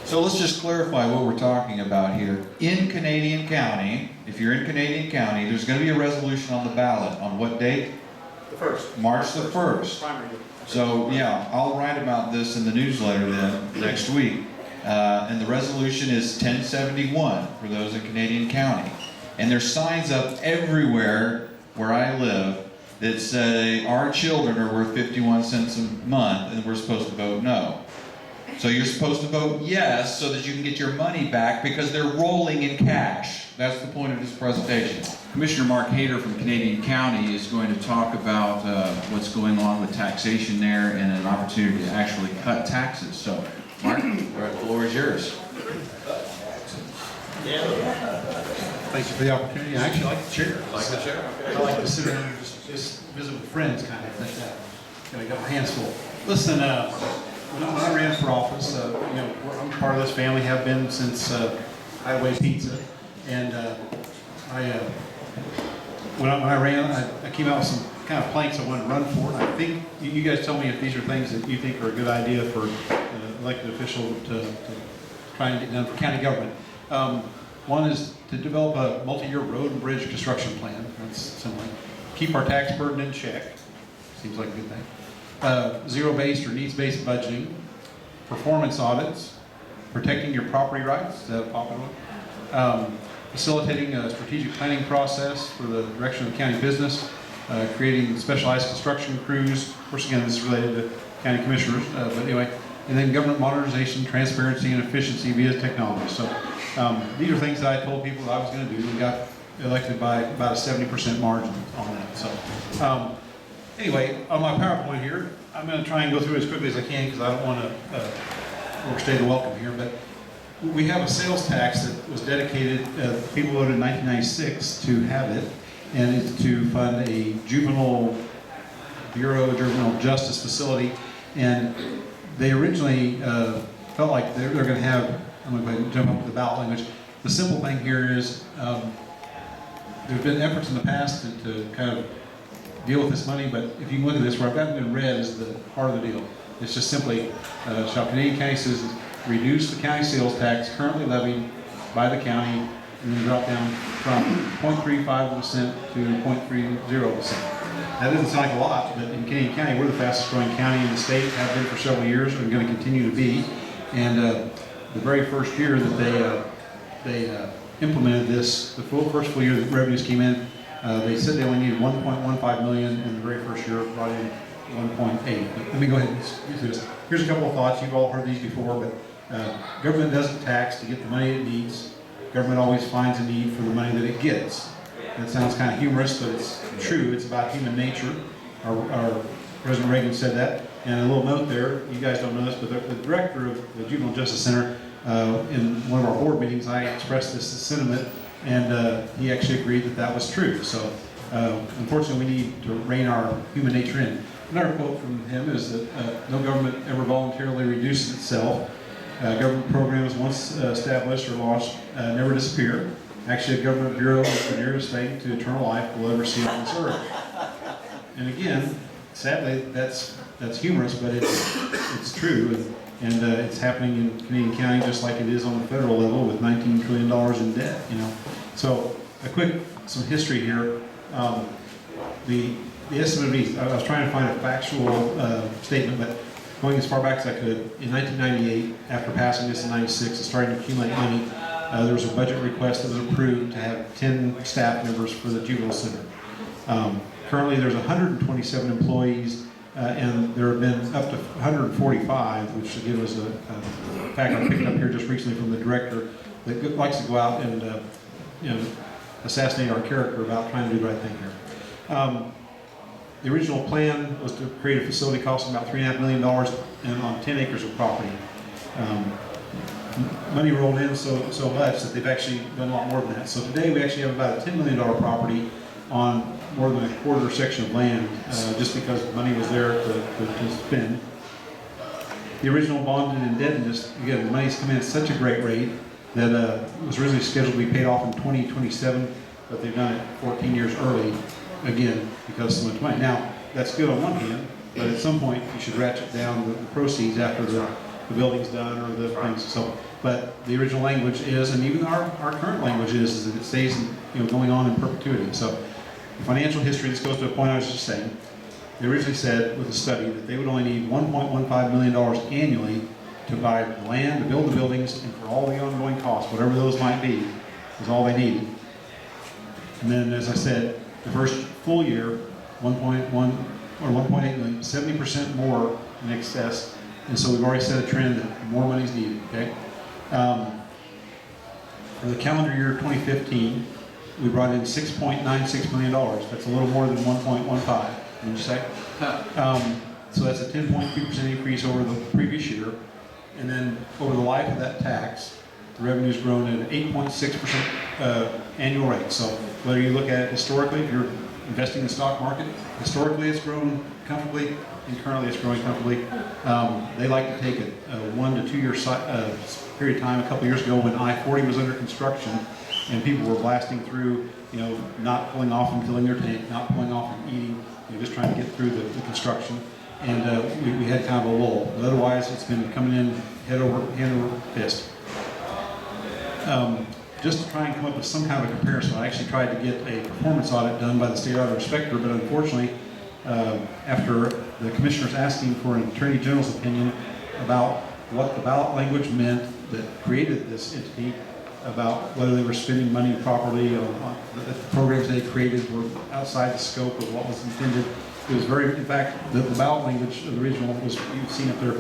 So let's just clarify what we're talking about here. In Canadian County, if you're in Canadian County, there's going to be a resolution on the ballot. On what date? The 1st. March the 1st. Primary. So yeah, I'll write about this in the newsletter then next week. And the resolution is 1071 for those in Canadian County. And there's signs up everywhere where I live that say our children are worth 51 cents a month and we're supposed to vote no. So you're supposed to vote yes so that you can get your money back because they're rolling in cash. That's the point of this presentation. Commissioner Marc Hader from Canadian County is going to talk about what's going on with taxation there and an opportunity to actually cut taxes. So, Mark, the floor is yours. Thank you for the opportunity. I actually like the chair. Like the chair? I like to sit around and just visit with friends, kind of thing. I got my hands full. Listen, when I ran for office, I'm part of this family, have been since Highway Pizza, and when I ran, I came out with some kind of planks I wanted to run for. And I think you guys tell me if these are things that you think are a good idea for an elected official to try and get done for county government. One is to develop a multi-year road and bridge construction plan. That's similar. Keep our tax burden in check. Seems like a good thing. Zero-based or needs-based budgeting, performance audits, protecting your property rights, popular one, facilitating a strategic planning process for the direction of the county business, creating specialized construction crews. Of course, again, this is related to county commissioners, but anyway, and then government modernization, transparency, and efficiency via technology. So these are things that I told people that I was going to do and got elected by about a 70% margin on that. So. Anyway, on my PowerPoint here, I'm going to try and go through it as quickly as I can because I don't want to overstay the welcome here. But we have a sales tax that was dedicated, people voted in 1996 to have it, and it's to fund a juvenile justice facility. And they originally felt like they're going to have, I'm going to go ahead and jump up to the ballot language. The simple thing here is there have been efforts in the past to kind of deal with this money, but if you can look at this, where I've got it in red is the heart of the deal. It's just simply, shall Canadian County citizens reduce the county sales tax currently levied by the county and then drop down from 0.35% to 0.30%. That doesn't sound like a lot, but in Canadian County, we're the fastest growing county in the state, have been for several years, and are going to continue to be. And the very first year that they implemented this, the first full year that revenues came in, they said they only needed 1.15 million in the very first year, brought in 1.8. But let me go ahead and get through this. Here's a couple of thoughts. You've all heard these before, but government doesn't tax to get the money it needs. Government always finds a need for the money that it gets. That sounds kind of humorous, but it's true. It's about human nature. Our President Reagan said that. And a little note there, you guys don't know this, but the director of the Juvenile Justice Center, in one of our board meetings, I expressed this sentiment, and he actually agreed that that was true. So unfortunately, we need to rein our human nature in. Another quote from him is that no government ever voluntarily reduces itself. Government programs once established or launched never disappear. Actually, a government bureau is the nearest thing to eternal life we'll ever see on this earth. And again, sadly, that's humorous, but it's true. And it's happening in Canadian County just like it is on the federal level with $19 trillion in debt, So some history here. The estimate of these, I was trying to find a factual statement, but going as far back as I could, in 1998, after passing this in 96, it started to accumulate money. There was a budget request that was approved to have 10 staff members for the juvenile center. Currently, there's 127 employees. And there have been up to 145, which again was a fact I picked up here just recently from the director that likes to go out and assassinate our character about trying to do the right thing here. The original plan was to create a facility costing about $3.5 million and on 10 acres of property. Money rolled in so much that they've actually done a lot more than that. So today we actually have about a $10 million property on more than a quarter section of land, just because money was there to spend. The original bonded indebtedness, again, the money's come in at such a great rate that it was originally scheduled to be paid off in 2027, but they've done it 14 years early, again, because so much money. Now, that's good on one hand, but at some point you should ratchet down the proceeds after the building's done or the things. So but the original language is, and even our current language is that it stays, going on in perpetuity. So the financial history, this goes to a point I was just saying. They originally said with the study that they would only need $1.15 million annually to buy the land, to build the buildings, and for all the ongoing costs, whatever those might be, is all they needed. And then, as I said, the first full year, 1.1 or 1.8 million, 70% more in excess. And so we've already set a trend that more money is needed, okay? For the calendar year 2015, we brought in $6.96 million. That's a little more than 1.15, wouldn't you say? So that's a 10.2% increase over the previous year. And then over the life of that tax, the revenue's grown at an 8.6% annual rate. So whether you look at it historically, if you're investing in the stock market, historically it's grown comfortably, and currently it's growing comfortably. They like to take a 1 to 2 year period of time. A couple years ago when I-40 was under construction and people were blasting through, not pulling off and filling their tank, not pulling off and eating, just trying to get through the construction. And we had kind of a lull. But otherwise, it's been coming in hand over fist. Just to try and come up with some kind of a comparison, I actually tried to get a performance audit done by the state audit inspector, but unfortunately, after the commissioners asking for an attorney general's opinion about what the ballot language meant that created this entity, about whether they were spending money properly, or the programs they created were outside the scope of what was intended. It was in fact, the ballot language of the original was, you've seen up there,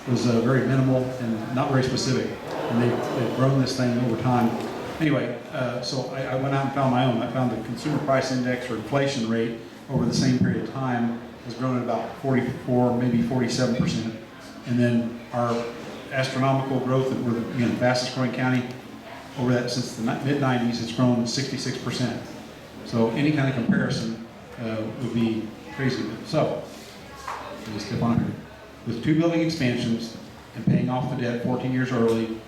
was very minimal and not very specific. And they've grown this thing over time. Anyway, so I went out and found my own. I found the consumer price index or inflation rate over the same period of time has grown at about 44, maybe 47%. And then our astronomical growth, that we're the fastest growing county over that since the mid-90s, it's grown 66%. So any kind of comparison would be crazy. So, let's skip on here. With 2 building expansions and paying off the debt 14 years early,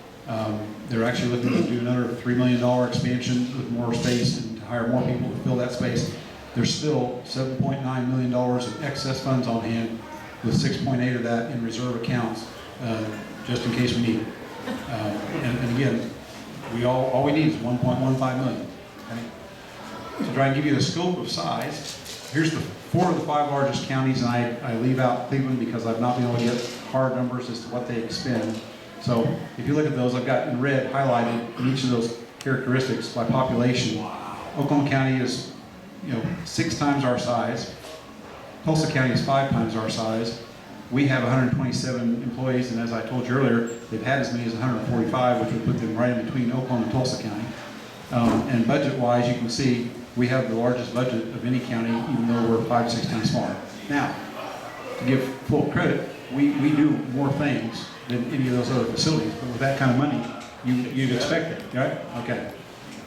they're actually looking to do another $3 million expansion with more space and to hire more people to fill that space. There's still $7.9 million of excess funds on hand, with 6.8 of that in reserve accounts, just in case we need it. And again, all we need is 1.15 million. Okay? To try and give you the scope of size, here's the 4 of the 5 largest counties, and I leave out Cleveland because I've not been able to get hard numbers as to what they expend. So if you look at those, I've got in red highlighted in each of those characteristics by population. Oklahoma County is 6 times our size. Tulsa County is 5 times our size. We have 127 employees, and as I told you earlier, they've had as many as 145, which would put them right in between Oklahoma and Tulsa County. And budget-wise, you can see we have the largest budget of any county, even though we're 5 to 6 times smaller. Now, to give full credit, we do more things than any of those other facilities, but with that kind of money, you'd expect it, right? Okay.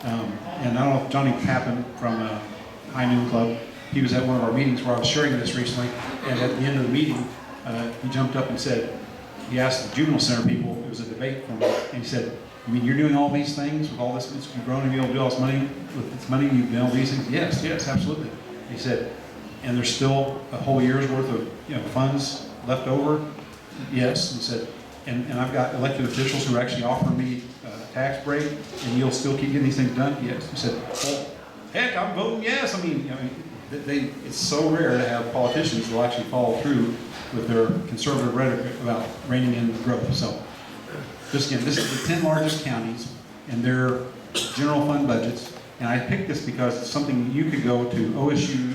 And I don't know if Johnny Pappin from High Noon Club, he was at one of our meetings where I was sharing this recently, and at the end of the meeting, he jumped up and said, he asked the juvenile center people, it was a debate for him, and he said, "You mean you're doing all these things with all this, you've grown to be able to do all this money, with this money, you've done all these things?" Yes, absolutely. He said, "And there's still a whole year's worth of funds left over?" Yes. He said, and I've got elected officials who are actually offering me a tax break, and you'll still keep getting these things done? Yes. He said, "Well, heck, I'm voting yes." It's so rare to have politicians who will actually follow through with their conservative rhetoric about reining in growth. So, just again, this is the 10 largest counties and their general fund budgets. And I picked this because it's something you could go to OSU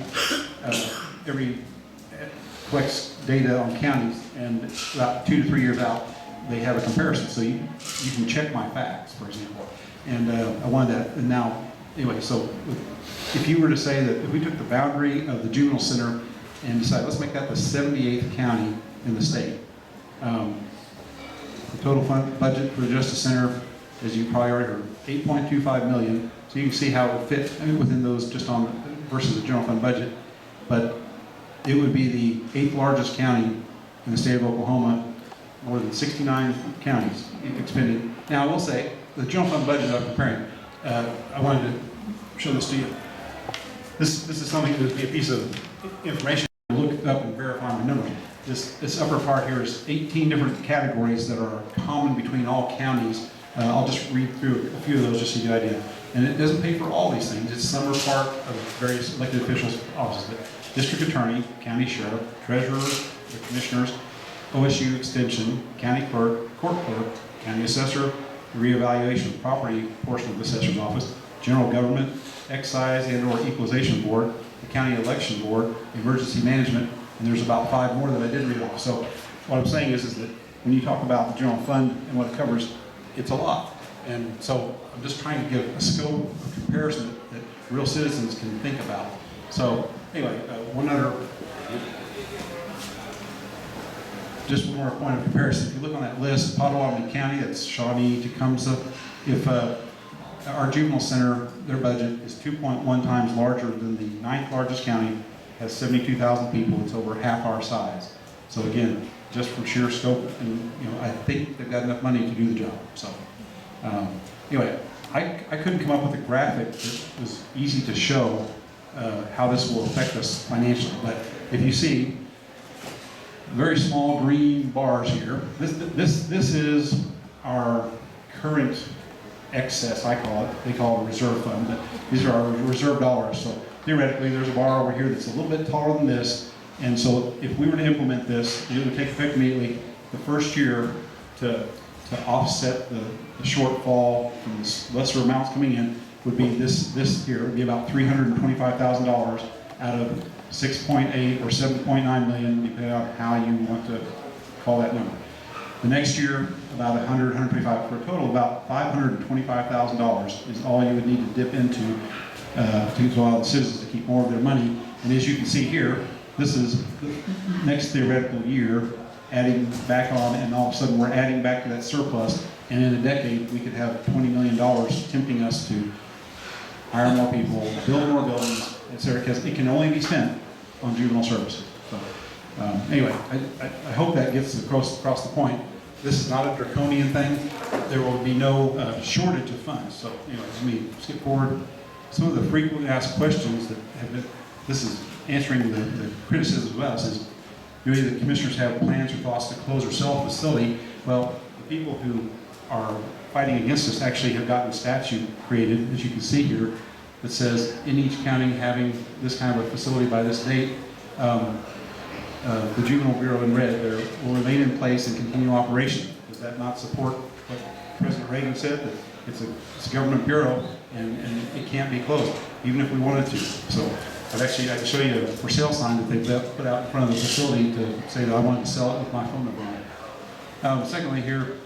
collects data on counties, and about 2 to 3 years out, they have a comparison. So you can check my facts, for example. And I wanted that. And now, anyway, so if you were to say that if we took the boundary of the juvenile center and decide, let's make that the 78th county in the state. The total fund budget for the Justice Center, as you probably already heard, $8.25 million. So you can see how it would fit within those just on versus the general fund budget. But it would be the 8th largest county in the state of Oklahoma, more than 69 counties expended. Now I will say, the general fund budget I'm comparing, I wanted to show this to you. This is something that would be a piece of information to look up and verify my numbers. This upper part here is 18 different categories that are common between all counties I'll just read through a few of those just so you get an idea. And it doesn't pay for all these things. It's some are part of various elected officials' offices. But district attorney, county sheriff, treasurer, the commissioners, OSU extension, county clerk, court clerk, county assessor, the reevaluation of property portion of the assessor's office, general government, excise and/or equalization board, the county election board, emergency management, and there's about 5 more that I didn't read off. So what I'm saying is that when you talk about the general fund and what it covers, it's a lot. And so I'm just trying to give a scope of comparison that real citizens can think about. So anyway, just one more point of comparison. If you look on that list, Potawatomi County, that's Shawnee, Tecumseh. If our juvenile center, their budget is 2.1 times larger than the 9th largest county, has 72,000 people. It's over half our size. So again, just from sheer scope, and I think they've got enough money to do the job. So anyway, I couldn't come up with a graphic that was easy to show how this will affect us financially. But if you see very small green bars here, this is our current excess, I call it. They call it a reserve fund, but these are our reserve dollars. So theoretically, there's a bar over here that's a little bit taller than this. And so if we were to implement this, it would take effect immediately the first year to offset the shortfall from this lesser amounts coming in would be this here. It would be about $325,000 out of 6.8 or 7.9 million, depending on how you want to call that number. The next year, about 125, for a total of about $525,000 is all you would need to dip into to allow the citizens to keep more of their money. And as you can see here, this is the next theoretical year adding back on, and all of a sudden we're adding back to that surplus, and in a decade we could have $20 million tempting us to hire more people, build more buildings, etc., because it can only be spent on juvenile services. So anyway, I hope that gets across the point. This is not a draconian thing. There will be no shortage of funds. So let me skip forward. Some of the frequently asked questions that have been, this is answering the criticism of us, is do any of the commissioners have plans or thoughts to close or sell a facility? Well, the people who are fighting against us actually have gotten a statute created, as you can see here, that says in each county having this kind of a facility by this date, the Juvenile Bureau in red there will remain in place and continue operation. Does that not support what President Reagan said, that it's a government bureau and it can't be closed, even if we wanted to? So I can show you a for sale sign that they've put out in front of the facility to say that I wanted to sell it with my phone number on it. Secondly here,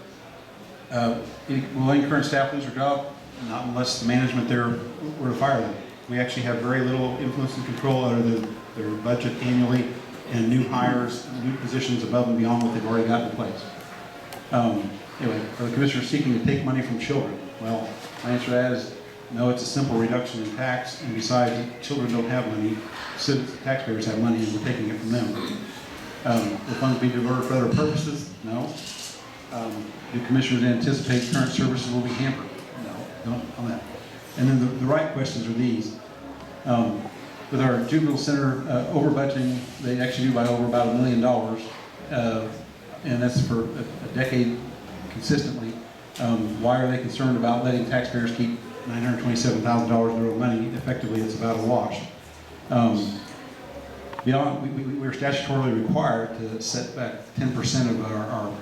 will any current staff lose their job? Not unless the management there were to fire them. We actually have very little influence and control other than their budget annually and new hires, new positions above and beyond what they've already got in place. Anyway, are the commissioners seeking to take money from children? Well, my answer to that is no, it's a simple reduction in tax, and besides, children don't have money, taxpayers have money, and we're taking it from them. Will funds be diverted for other purposes? No. Do commissioners anticipate current services will be hampered? No, don't on that. And then the right questions are these. With our juvenile center over budgeting, they actually do by over about $1 million, and that's for a decade consistently. Why are they concerned about letting taxpayers keep $927,000 worth of money? Effectively, it's about a wash. Beyond, we're statutorily required to set back 10% of our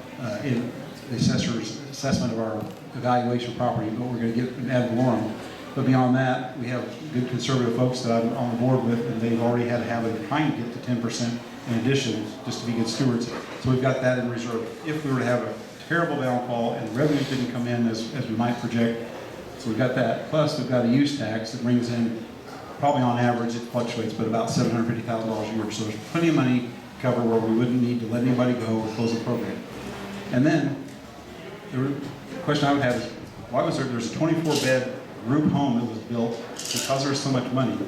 the assessor's assessment of our evaluation property, but we're going to get an ad valorem. But beyond that, we have good conservative folks that I'm on the board with, and they've already had a habit of trying to get to 10% in addition, just to be good stewards. So we've got that in reserve. If we were to have a terrible downfall and revenues didn't come in as we might project, so we've got that. Plus, we've got a use tax that brings in, probably on average, it fluctuates, but about $750,000 a year. So there's plenty of money to cover where we wouldn't need to let anybody go or close the program. And then, the question I would have is, why was there's a 24-bed group home that was built because there was so much money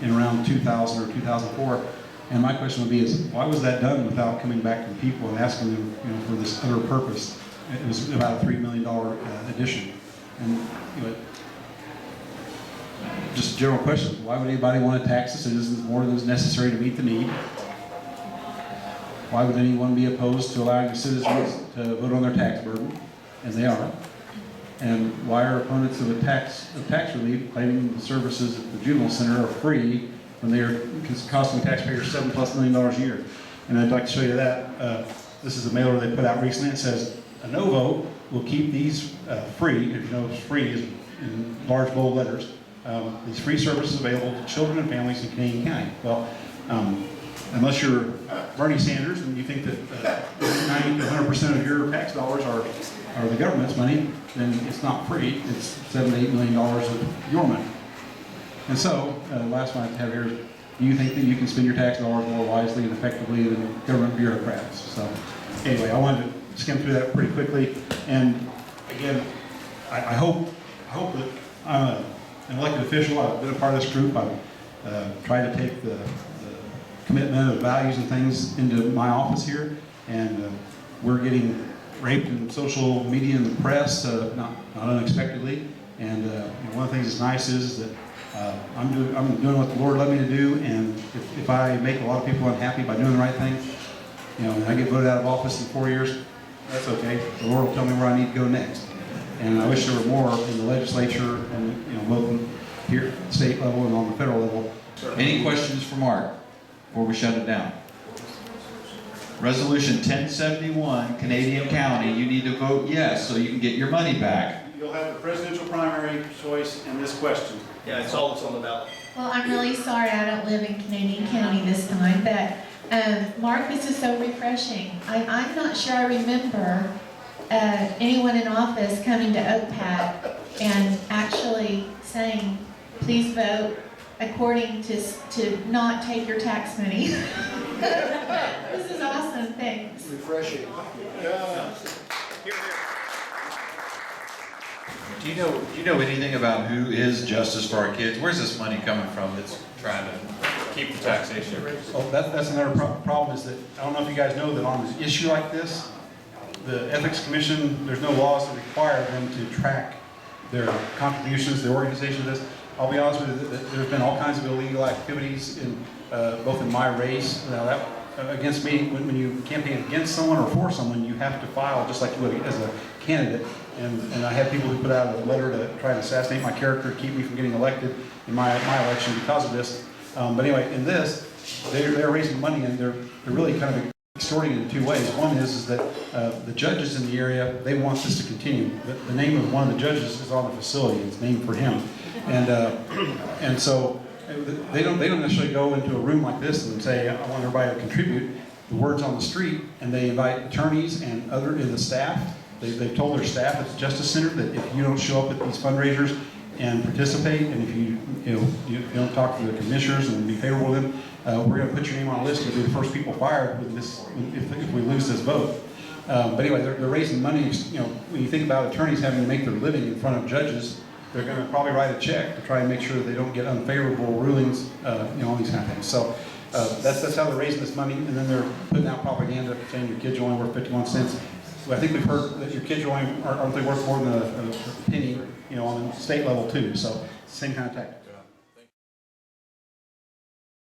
in around 2000 or 2004. And my question would be is, why was that done without coming back to the people and asking them, for this other purpose? It was about a $3 million addition. And just a general question, why would anybody want to tax the citizens more than is necessary to meet the need? Why would anyone be opposed to allowing the citizens to vote on their tax burden, as they are? And why are opponents of tax relief claiming the services at the juvenile center are free when they are costing taxpayers $7+ million a year? And I'd like to show you that. This is a mailer they put out recently. It says, "A no vote will keep these free," if you know free is in large bold letters, "these free services available to children and families in Canadian County." Well, unless you're Bernie Sanders and you think that 90 to 100% of your tax dollars are the government's money, then it's not free. It's $7 to $8 million of your money. And so, last one I have here is, do you think that you can spend your tax dollars more wisely and effectively than government bureaucrats? So, anyway, I wanted to skim through that pretty quickly. And again, I hope that I'm an elected official. I've been a part of this group. I've tried to take the commitment of values and things into my office here, and we're getting raped in social media and the press, not unexpectedly. And one of the things that's nice is that I'm doing what the Lord led me to do, and if I make a lot of people unhappy by doing the right thing, and I get voted out of office in 4 years, that's okay. The Lord will tell me where I need to go next. And I wish there were more in the legislature and both here at the state level and on the federal level. Any questions for Mark before we shut it down? Resolution 1071, Canadian County, you need to vote yes so you can get your money back. You'll have the presidential primary choice in this question. Yeah, it's all that's on the ballot. Well, I'm really sorry I don't live in Canadian County this time, but Mark, this is so refreshing. I'm not sure I remember anyone in office coming to OPAC and actually saying, please vote according to not take your tax money. This is awesome, thanks. Refreshing. Yeah. Here, here. Do you know anything about who is Justice for Our Kids? Where's this money coming from that's trying to keep the taxation? Oh, that's another problem is that, I don't know if you guys know that on an issue like this, the Ethics Commission, there's no laws that require them to track their contributions, their organization of this. I'll be honest with you, there's been all kinds of illegal activities in both in my race. Now that against me, when you campaign against someone or for someone, you have to file just like you would as a candidate. And I had people who put out a letter to try and assassinate my character, to keep me from getting elected in my election because of this. But anyway, in this, they're raising money and they're really kind of extorting it in two ways. One is that the judges in the area, they want this to continue. The name of one of the judges is on the facility. It's named for him. And so they don't necessarily go into a room like this and say, I want everybody to contribute. The word's on the street, and they invite attorneys and other in the staff. They've told their staff at the Justice Center that if you don't show up at these fundraisers and participate, and if you don't talk to the commissioners and be favorable to them, we're going to put your name on a list. You'll be the first people fired with this if we lose this vote. But anyway, they're raising money. When you think about attorneys having to make their living in front of judges, they're going to probably write a check to try and make sure that they don't get unfavorable rulings, all these kind of things. So that's how they're raising this money, and then they're putting out propaganda saying your kids are only worth 51 cents. So I think we've heard that your kids are only aren't they worth more than a penny, on the state level too. So same kind of tactic.